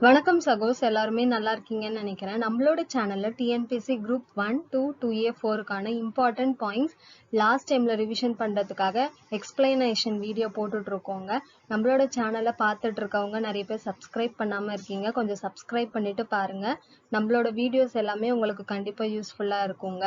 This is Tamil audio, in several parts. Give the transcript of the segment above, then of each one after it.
வணக்கம் சகோஸ், எல்லாருமே நல்லா இருக்கீங்கன்னு நினைக்கிறேன். நம்மளோட சேனல்ல டிஎன்பிசி குரூப் 1, 2, 2A, 4க்கான இம்பார்ட்டன்ட் பாயிண்ட்ஸ் லாஸ்ட் டைம்ல ரிவிஷன் பண்றதுக்காக எக்ஸ்பிளனேஷன் வீடியோ போட்டுட்டு இருக்கோங்க. நம்மளோட சேனலை பார்த்துட்டு இருக்கவங்க நிறைய பேர் சப்ஸ்கிரைப் பண்ணாம இருக்கீங்க, கொஞ்சம் சப்ஸ்கிரைப் பண்ணிட்டு பாருங்க. நம்மளோட வீடியோஸ் எல்லாமே உங்களுக்கு கண்டிப்பா யூஸ்ஃபுல்லா இருக்குங்க.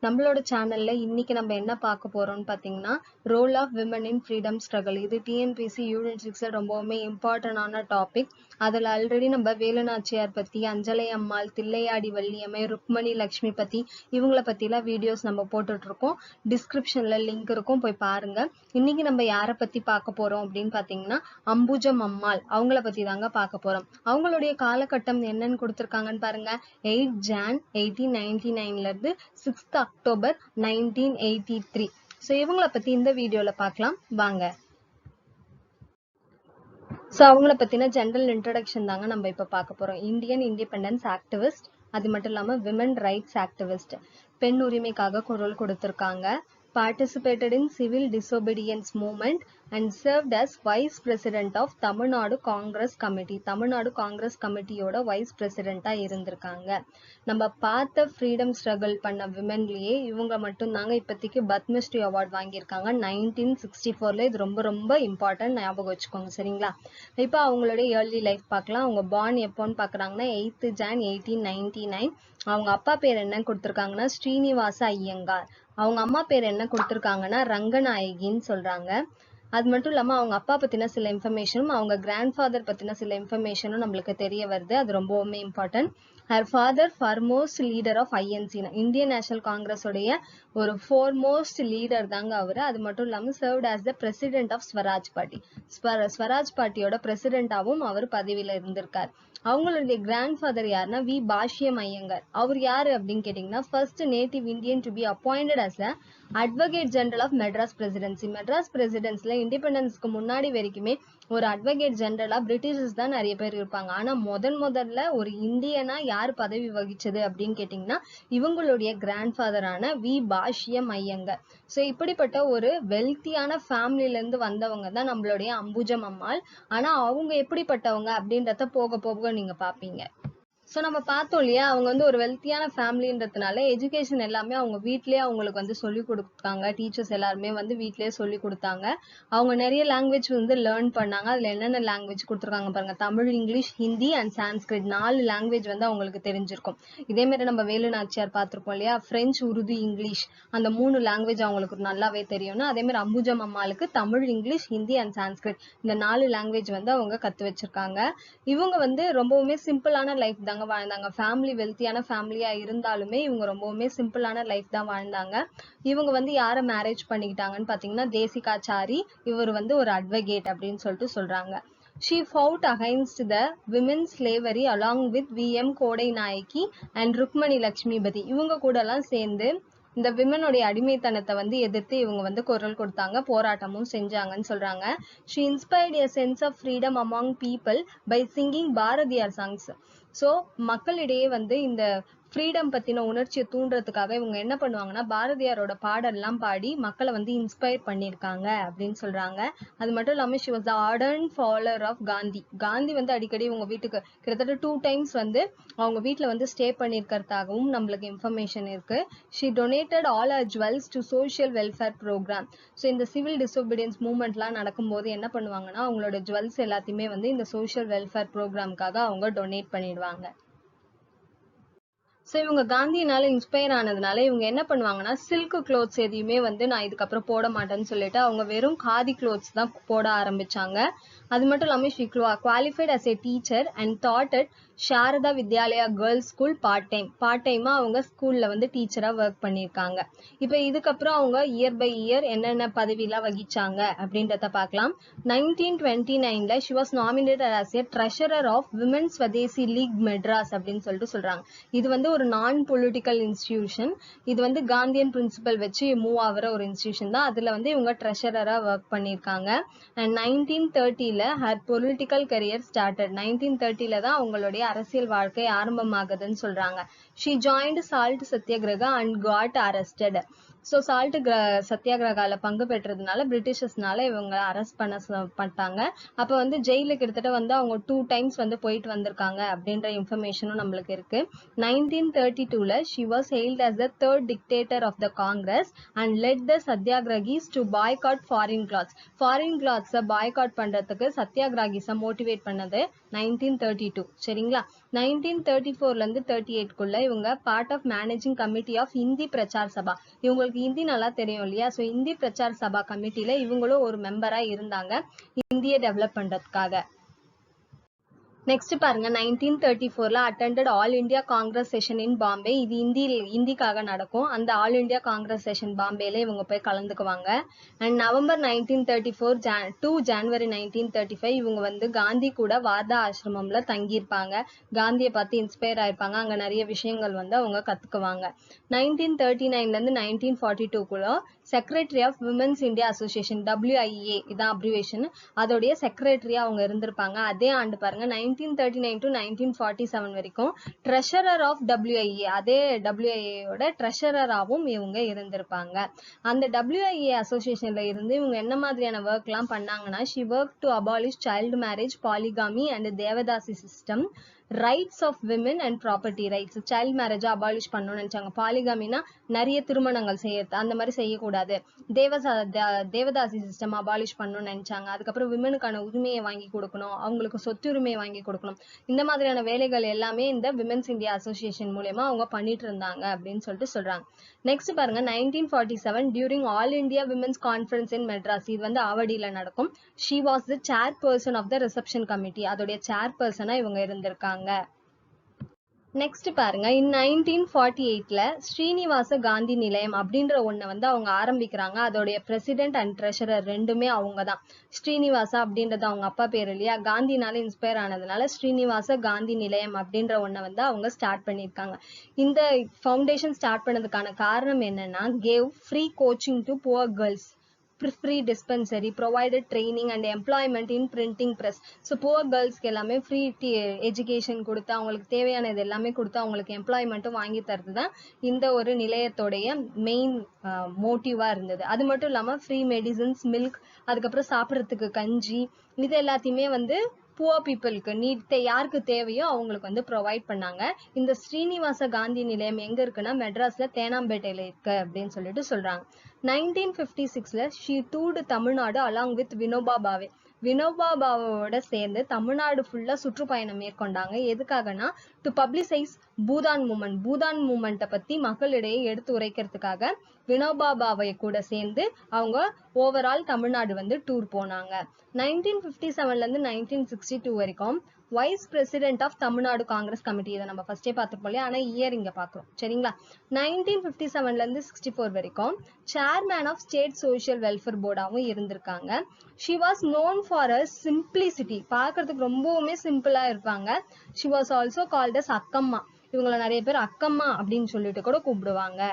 நம்மளோட சேனல்ல இன்னைக்கு நம்ம என்ன பார்க்க போறோம்னு பாத்தீங்கன்னா, role of women in freedom struggle. இது டிஎன்பிசி யூனிட் 6 ரொம்பவுமே இம்பார்ட்டன்டான டாபிக். அதுல ஆல்ரெடி நம்ம வேலுநாச்சியார் பத்தி, அஞ்சலை அம்மாள், தில்லையாடி வள்ளியம்மை, ருக்மணி லட்சுமி பத்தி இவங்கள பத்திலாம் வீடியோஸ் நம்ம போட்டுட்டு இருக்கோம். டிஸ்கிரிப்ஷன்ல லிங்க் இருக்கும், போய் பாருங்க. இன்னைக்கு நம்ம யார பத்தி பார்க்க போறோம் அப்படின்னு பாத்தீங்கன்னா, அம்புஜம் அம்மாள் அவங்கள பத்தி தாங்க பார்க்க போறோம். அவங்களுடைய காலகட்டம் என்னன்னு கொடுத்திருக்காங்கன்னு பாருங்க. 8 Jan 1899ல இருந்து 6 October 1983. ஸோ இவங்கள பத்தி இந்த வீடியோல பார்க்கலாம் வாங்க. ஸோ அவங்கள பத்தின ஜென்ரல் இன்ட்ரடக்ஷன் தாங்க நம்ம இப்ப பார்க்க போறோம். இந்தியன் இண்டிபெண்டன்ஸ் ஆக்டிவிஸ்ட், அது மட்டும் இல்லாம விமன் ரைட்ஸ் ஆக்டிவிஸ்ட், பெண் உரிமைக்காக குரல் கொடுத்திருக்காங்க. participated in civil disobedience movement and served as vice president of Tamil Nadu Congress committee. Tamil Nadu Congress கமிட்டியோட வைஸ் பிரசிடென்ட்டா இருந்திருக்காங்க. நம்ம பார்த்த ஃப்ரீடம் ஸ்ட்ரகிள் பண்ண விமென்லயே இவங்க மட்டும் தாங்க இப்போதைக்கு பத்மஸ்ரீ அவார்ட் வாங்கியிருக்காங்க 1964ல. இது ரொம்ப ரொம்ப இம்பார்ட்டன்ட், ஞாபகம் வச்சுக்கோங்க சரிங்களா. இப்போ அவங்களுடைய ஏர்லி லைஃப் பார்க்கலாம். அவங்க பார்ன் எப்போன்னு பாக்குறாங்கன்னா 8 Jan 1899. அவங்க அப்பா பேர் என்ன கொடுத்திருக்காங்கன்னா ஸ்ரீனிவாச ஐயங்கார். அவங்க அம்மா பேர் என்ன கொடுத்திருக்காங்கன்னா ரங்கநாயகின்னு சொல்றாங்க. அது மட்டும் இல்லாம அவங்க அப்பா பத்தின சில இன்ஃபர்மேஷனும் அவங்க கிராண்ட்ஃபாதர் பத்தின சில இன்ஃபர்மேஷனும் நம்மளுக்கு தெரிய வருது. அது ரொம்பவுமே important. Her father foremost leader of INC, Indian National Congress உடைய ஒரு ஃபோர்மோஸ்ட் லீடர் தாங்க அவரு. அது மட்டும் இல்லாம served as the president of Swaraj party, Swaraj பார்ட்டியோட பிரசிடென்டாவும் அவர் பதவியில இருந்திருக்கார். அவங்களுடைய கிராண்ட்ஃபாதர் யாருன்னா வி பாஷ்யம் ஐயங்கார். அவர் யாரு அப்படின்னு கேட்டீங்கன்னா, first native Indian to be appointed as a advocate general of Madras presidency. Madras பிரசிடென்சில இண்டிபெண்டன்ஸ்க்கு முன்னாடி வரைக்குமே ஒரு அட்வொகேட் ஜெனரலா பிரிட்டிஷர்ஸ் தான் நிறைய பேர் இருப்பாங்க. ஆனா முதல்ல ஒரு இந்தியனா யார் பதவி வகிச்சது அப்படின்னு கேட்டீங்கன்னா இவங்களுடைய கிராண்ட்ஃபாதரான வி பாஷ்யம் ஐயங்கார். ஸோ இப்படிப்பட்ட ஒரு வெல்த்தியான ஃபேமிலில இருந்து வந்தவங்க தான் நம்மளுடைய அம்புஜம் அம்மாள். ஆனா அவங்க எப்படிப்பட்டவங்க அப்படின்றத போக போக நீங்க பாப்பீங்க. ஸோ நம்ம பார்த்தோம் இல்லையா, அவங்க வந்து ஒரு வெல்த்தியான ஃபேமிலின்றதுனால எஜுகேஷன் எல்லாமே அவங்க வீட்லயே அவங்களுக்கு வந்து சொல்லி கொடுத்தாங்க. டீச்சர்ஸ் எல்லாருமே வந்து வீட்லயே சொல்லி கொடுத்தாங்க. அவங்க நிறைய லாங்குவேஜ் வந்து லேர்ன் பண்ணாங்க. அதுல என்னென்ன லாங்குவேஜ் கொடுத்துருக்காங்க பாருங்க. Tamil, English, Hindi and Sanskrit 4 language வந்து அவங்களுக்கு தெரிஞ்சிருக்கும். இதே மாதிரி நம்ம வேலுநாச்சியார் பார்த்திருப்போம் இல்லையா, பிரெஞ்சு, உருது, இங்கிலீஷ், அந்த 3 லாங்குவேஜ் அவங்களுக்கு நல்லாவே தெரியும்னா, அதே மாதிரி அம்புஜம் அம்மாளுக்கு தமிழ், இங்கிலீஷ், ஹிந்தி அண்ட் சான்ஸ்கிரிட் இந்த 4 லாங்குவேஜ் வந்து அவங்க கத்து வச்சிருக்காங்க. இவங்க வந்து ரொம்பவுமே சிம்பிளான லைஃப் தாங்க வாழ்ந்தாங்க. ஃபேமிலி வெல்த்தியான ஃபேமிலியா இருந்தாலுமே இவங்க ரொம்பவுமே சிம்பிளான லைஃப் தான் வாழ்ந்தாங்க. இவங்க வந்து யாரை மேரேஜ் பண்ணிக்கிட்டாங்கன்னு பாத்தீங்கன்னா தேசிகாச்சாரி. இவர் வந்து ஒரு அட்வொகேட் அப்படின்னு சொல்லிட்டு சொல்றாங்க. She fought against the women's slavery along with V.M. கோடை நாயக்கி and ருக்மணி லட்சுமிபதி. இவங்க கூட எல்லாம் சேர்ந்து இந்த விமனுடைய அடிமைத்தனத்தை வந்து எதிர்த்து இவங்க வந்து குரல் கொடுத்தாங்க, போராட்டமும் செஞ்சாங்கன்னு சொல்றாங்க. She inspired a sense of freedom among people by singing Bharathiyar songs. So மக்களிடையே வந்து இந்த ஃப்ரீடம் பத்தின உணர்ச்சியை தூண்டுறதுக்காக இவங்க என்ன பண்ணுவாங்கன்னா பாரதியாரோட பாடல்லாம் பாடி மக்களை வந்து இன்ஸ்பயர் பண்ணியிருக்காங்க அப்படின்னு சொல்றாங்க. அது மட்டும் இல்லாம she was the ardent follower of Gandhi. Gandhi வந்து அடிக்கடி இவங்க வீட்டுக்கு கிட்டத்தட்ட 2 times வந்து அவங்க வீட்டுல வந்து ஸ்டே பண்ணியிருக்கிறதாகவும் நம்மளுக்கு இன்ஃபர்மேஷன் இருக்கு. she donated all her jewels to social welfare program. So இந்த சிவில் டிசோபீடியன்ஸ் மூவ்மெண்ட்லாம் நடக்கும்போது என்ன பண்ணுவாங்கன்னா அவங்களோட ஜுவல்ஸ் எல்லாத்தையுமே வந்து இந்த சோஷியல் வெல்ஃபேர் ப்ரோக்ராம்காக அவங்க டொனேட் பண்ணிடுவாங்க. ஸோ இவங்க காந்தியினால இன்ஸ்பயர் ஆனதுனால இவங்க என்ன பண்ணுவாங்கன்னா சில்க் கிளோத்ஸ் எதையுமே வந்து நான் இதுக்கப்புறம் போட மாட்டேன்னு சொல்லிட்டு அவங்க வெறும் காதி கிளோத்ஸ் தான் போட ஆரம்பிச்சாங்க. அது மட்டும் இல்லாம she qualified as a teacher and taught at Sarada Vidyalaya girls school part டைமா அவங்க ஸ்கூல்ல வந்து டீச்சரா ஒர்க் பண்ணியிருக்காங்க. இப்போ இதுக்கப்புறம் அவங்க இயர் பை இயர் என்னென்ன பதவியெல்லாம் வகிச்சாங்க அப்படின்றத பார்க்கலாம். 1929ல she was nominated as a treasurer of Women Swadeshi League Madras அப்படின்னு சொல்லிட்டு சொல்றாங்க. இது வந்து ஒரு நான் பொலிட்டிக்கல் இன்ஸ்டிடியூஷன். இது வந்து காந்தியன் பிரின்சிபல் வச்சு மூவ் ஆகிற ஒரு இன்ஸ்டிடியூஷன் தான். அதுல வந்து இவங்க ட்ரெஷரரா ஒர்க் பண்ணியிருக்காங்க. அண்ட் 1930ல ஹர் பொலிட்டிக்கல் கரியர் ஸ்டார்டட். 1930ல தான் அவங்களுடைய அரசியல் வாழ்க்கை ஆரம்பமாகுதுன்னு சொல்றாங்க. She joined salt satyagraha and got arrested. So salt சத்தியாகிரகால பங்கு பெற்றதுனால பிரிட்டிஷர்ஸ்னால இவங்க அரெஸ்ட் பண்ணாங்க. அப்ப வந்து ஜெயிலுக்கு கிட்டத்தட்ட வந்து அவங்க 2 டைம்ஸ் வந்து போயிட்டு வந்திருக்காங்க அப்படின்ற இன்ஃபர்மேஷனும் நம்மளுக்கு இருக்கு. 1932ல she was hailed as the third dictator of the Congress and led the Satyagrahis to boycott foreign clothes. Foreign clothes boycott பண்றதுக்கு சத்தியாகிரகிஸை மோட்டிவேட் பண்ணது 1932. சரிங்களா? 1934ல இருந்து 38க்குள்ள இவங்க part of managing committee of Hindi Prachar Sabha. இவங்களுக்கு ஹிந்தி நல்லா தெரியும் இல்லையா? ஸோ இந்தி பிரச்சார் சபா கமிட்டியில இவங்களும் ஒரு மெம்பரா இருந்தாங்க இந்தியை டெவலப் பண்றதுக்காக. நெக்ஸ்ட் பாருங்க, 1934ல attended all India Congress session in Bombay. இது இந்திக்காக நடக்கும். அந்த ஆல் இந்தியா காங்கிரஸ் செஷன் பாம்பேல இவங்க போய் கலந்துக்குவாங்க. அண்ட் நவம்பர் 1934 to ஜனவரி 1935 இவங்க வந்து காந்தி கூட வார்தா ஆசிரமம்ல தங்கியிருப்பாங்க. காந்தியை பார்த்து இன்ஸ்பயர் ஆயிருப்பாங்க. அங்க நிறைய விஷயங்கள் வந்து அவங்க கத்துக்குவாங்க. 1939ல இருந்து 1942க்குள்ள secretary of women's India association WIA இதான் அப்ரிவேஷன், அதோடைய செக்ரட்டரியா அவங்க இருந்திருப்பாங்க. அதே ஆண்டு பாருங்க 1939 to 1947 வரைக்கும் ட்ரெஷரர் ஆஃப் WIA, அதே WIA-யோட ட்ரெஷரராகவும் இவங்க இருந்திருப்பாங்க. அந்த WIA அசோசியேஷன்ல இருந்து இவங்க என்ன மாதிரியான ஒர்க் எல்லாம் பண்ணாங்கன்னா, she worked to abolish child marriage, polygamy and devadasi system, rights of women and property rights. Child மேரேஜை அபாலிஷ் பண்ணணும்னு நினைச்சாங்க. பாலிகாமினா நிறைய திருமணங்கள் செய்யறது, அந்த மாதிரி செய்யக்கூடாது. தேவதாசி சிஸ்டம் அபாலிஷ் பண்ணணும்னு நினைச்சாங்க. அதுக்கப்புறம் விமனுக்கான உரிமையை வாங்கி கொடுக்கணும், அவங்களுக்கு சொத்து உரிமையை வாங்கி கொடுக்கணும். இந்த மாதிரியான வேலைகள் எல்லாமே இந்த விமென்ஸ் இந்தியா அசோசியேஷன் மூலமா அவங்க பண்ணிட்டு இருந்தாங்க அப்படின்னு சொல்லிட்டு சொல்றாங்க. நெக்ஸ்ட் பாருங்க, 1947 during all India women's conference in Madras. இது வந்து ஆவடியில நடக்கும். She was the chairperson of the reception committee. அதோடைய சேர்பர்சனா இவங்க இருந்திருக்காங்க. நெக்ஸ்ட் பாருங்க, இன் 1948ல ஸ்ரீனிவாச காந்தி நிலையம் அப்படின்ற ஒண்ணை வந்து அவங்க ஆரம்பிக்கிறாங்க. அதோடைய பிரசிடென்ட் அண்ட் ட்ரெஷரர் ரெண்டுமே அவங்க தான். ஸ்ரீனிவாசா அப்படின்றது அவங்க அப்பா பேர் இல்லையா? காந்தினால இன்ஸ்பயர் ஆனதுனால ஸ்ரீனிவாச காந்தி நிலையம் அப்படின்ற ஒண்ணை வந்து அவங்க ஸ்டார்ட் பண்ணியிருக்காங்க. இந்த ஃபவுண்டேஷன் ஸ்டார்ட் பண்ணதுக்கான காரணம் என்னன்னா, gave free coaching to poor girls, free dispensary, provided training and employment in printing press. So poor கேர்ள்ஸ்க்கு எல்லாமே ஃப்ரீ எஜுகேஷன் கொடுத்து அவங்களுக்கு தேவையானது எல்லாமே கொடுத்து அவங்களுக்கு எம்ப்ளாய்மெண்ட்டும் வாங்கி தரது தான் இந்த ஒரு நிலையத்தோடைய மெயின் மோட்டிவா இருந்தது. அது மட்டும் இல்லாமல் ஃப்ரீ மெடிசன்ஸ், மில்க், அதுக்கப்புறம் சாப்பிட்றதுக்கு கஞ்சி, இது எல்லாத்தையுமே வந்து புவர் பீப்புளுக்கு யாருக்கு தேவையோ அவங்களுக்கு வந்து ப்ரொவைட் பண்ணாங்க. இந்த ஸ்ரீனிவாச காந்தி நிலையம் எங்க இருக்குன்னா மெட்ராஸ்ல தேனாம்பேட்டையில இருக்கு அப்படின்னு சொல்லிட்டு சொல்றாங்க. 1956ல she toured Tamil Nadu along with Vinoba Bhave. Vinoba பாவேவோட சேர்ந்து தமிழ்நாடு ஃபுல்லா சுற்றுப்பயணம் மேற்கொண்டாங்க. எதுக்காகனா, to publicise Bhoodan movement. Bhoodan மூமெண்ட்டை பத்தி மக்களிடையே எடுத்து உரைக்கிறதுக்காக வினோபா பாவே கூட சேர்ந்து அவங்க ஓவரால் தமிழ்நாடு வந்து டூர் போனாங்க. 1957ல இருந்து 1962 வரைக்கும் vice president of Tamil Nadu Congress committee. இதை நம்ம ஃபர்ஸ்டே பார்த்துப்போம் இல்லையா? ஆனா இயர் இங்க பாக்குறோம். சரிங்களா? 1957ல இருந்து 64 வரைக்கும் chairman of state social welfare போர்டாவும் இருந்திருக்காங்க. She was known for a simplicity. பார்க்கறதுக்கு ரொம்பவுமே சிம்பிளா இருப்பாங்க. She was also called as Akkamma. இவங்களை நிறைய பேர் அக்கம்மா அப்படின்னு சொல்லிட்டு கூட கூப்பிடுவாங்க.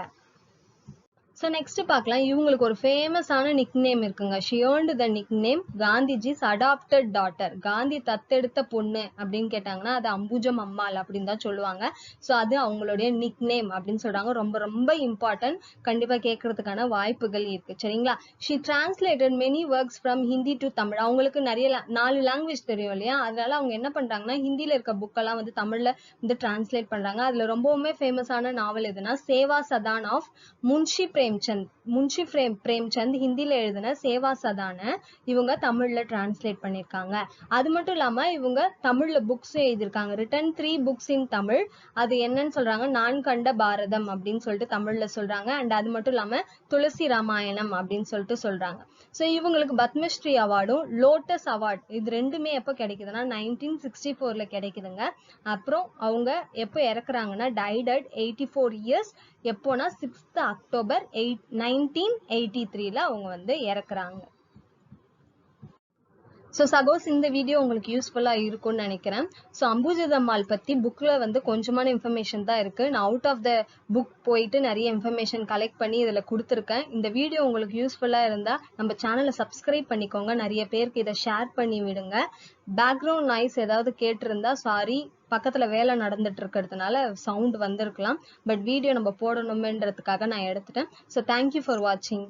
ஸோ நெக்ஸ்ட் பார்க்கலாம், இவங்களுக்கு ஒரு ஃபேமஸான நிக் நேம் இருக்குங்க. She earned the nickname Gandhiji's adopted daughter. Gandhi தத்தெடுத்த பொண்ணு அப்படின்னு கேட்டாங்கன்னா அது அம்புஜம் அம்மாள் அப்படின்னு தான் சொல்லுவாங்க. ஸோ அது அவங்களுடைய நிக் நேம் அப்படின்னு சொல்றாங்க. ரொம்ப ரொம்ப இம்பார்ட்டன்ட், கண்டிப்பா கேட்கறதுக்கான வாய்ப்புகள் இருக்கு. சரிங்களா? She translated many works from Hindi to Tamil. அவங்களுக்கு நிறைய 4 லாங்குவேஜ் தெரியும் இல்லையா? அதனால அவங்க என்ன பண்றாங்கன்னா ஹிந்தியில இருக்க புக்கெல்லாம் வந்து தமிழ்ல வந்து டிரான்ஸ்லேட் பண்றாங்க. அதுல ரொம்பவுமே ஃபேமஸான நாவல் எதுனா சேவா சதான் ஆஃப் முன்ஷி பிரேம்சந்த் ஹிந்தில எழுதின சேவா சதான இவங்க தமிழ்ல டிரான்ஸ்லேட் பண்ணிருக்காங்க. அது மட்டும் இல்லாம இவங்க தமிழ்ல புக்ஸ் எழுதியிருக்காங்க. ரிட்டன் 3 books இன் தமிழ். அது என்னன்னு சொல்றாங்க, நான் கண்ட பாரதம் அப்படின்னு சொல்லிட்டு தமிழ்ல சொல்றாங்க. அண்ட் அது மட்டும் இல்லாம துளசி ராமாயணம் அப்படின்னு சொல்லிட்டு சொல்றாங்க. ஸோ இவங்களுக்கு பத்மஸ்ரீ அவார்டும் லோட்டஸ் அவார்ட் இது ரெண்டுமே எப்போ கிடைக்குதுன்னா 1964ல கிடைக்குதுங்க. அப்புறம் அவங்க எப்போ இறக்குறாங்கன்னா டைட் அட் 84 years. எப்போனா 6th October 1983ல அவங்க வந்து இறக்குறாங்க. ஸோ சகோஸ் இந்த வீடியோ உங்களுக்கு யூஸ்ஃபுல்லாக இருக்கும்னு நினைக்கிறேன். ஸோ அம்புஜதம்மாள் பற்றி புக்கில் வந்து கொஞ்சமான இன்ஃபர்மேஷன் தான் இருக்குது. நான் அவுட் ஆஃப் த புக் போயிட்டு நிறைய இன்ஃபர்மேஷன் கலெக்ட் பண்ணி இதில் கொடுத்துருக்கேன். இந்த வீடியோ உங்களுக்கு யூஸ்ஃபுல்லாக இருந்தால் நம்ம சேனலை சப்ஸ்கிரைப் பண்ணிக்கோங்க. நிறைய பேருக்கு இதை ஷேர் பண்ணி விடுங்க. பேக்ரவுண்ட் நாய்ஸ் ஏதாவது கேட்டிருந்தா சாரி, பக்கத்தில் வேலை நடந்துட்டு இருக்கிறதுனால சவுண்ட் வந்திருக்கலாம். பட் வீடியோ நம்ம போடணுமேன்றதுக்காக நான் எடுத்துட்டேன். ஸோ தேங்க்யூ ஃபார் வாட்சிங்.